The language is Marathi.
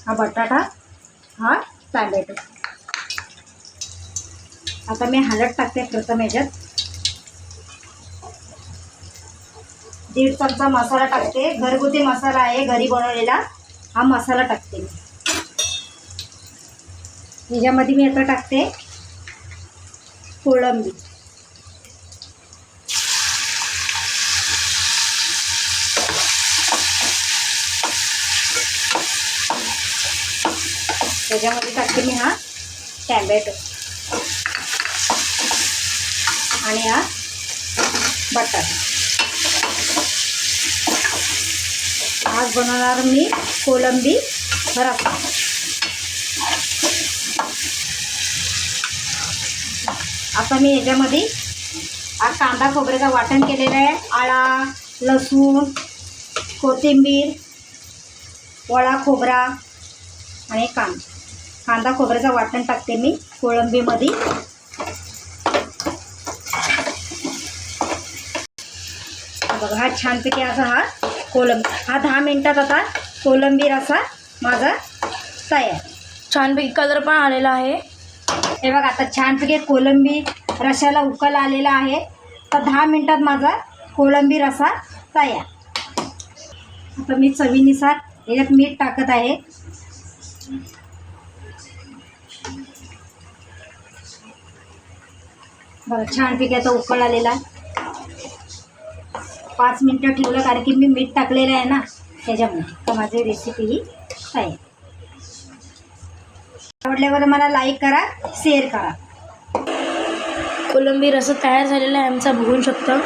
हा बटाटा, हा टॅमॅटो. आता मी हळद टाकते प्रथम ह्याच्यात. 1.5 चमचा मसाला टाकते. घरगुती मसाला आहे, घरी बनवलेला हा मसाला टाकते मी. ह्याच्यामध्ये मी आता टाकते कोळंबी. त्याच्यामध्ये टाकते मी हा टॅमॅटो आणि हा बटाटा. आज बनवणार मी कोळंबी रस्सा. आता मी याच्यामध्ये हा कांदा खोबऱ्याचं वाटण केलेलं आहे. आळा, लसूण, कोथिंबीर, ओला खोबरा आणि कांदा खोबऱ्याचं वाटण टाकते मी कोळंबीमध्ये. बघा हा छानपैकी असा हा कोळंबी, हा 10 मिनिटात आता कोळंबी रस्सा माझा तयार. छानपैकी कलर पण आलेला आहे. हे बघा आता छानपैकी कोळंबी रश्श्याला उकल आलेला आहे. तर 10 मिनिटात माझा कोळंबी रस्सा तयार. आता मी चवीनुसार याच्यात मीठ टाकत आहे. बघा छानपैकी आता उकळ आलेला आहे. 5 मिनिटं ठेवलं कारण की मी मीठ टाकलेलं आहे ना त्याच्यामुळे. तर माझी रेसिपी ही तयार. आवडल्यावर मला लाईक करा, शेअर करा. कोळंबी रस्सा तयार झालेला आहे आमचा, बघू शकता.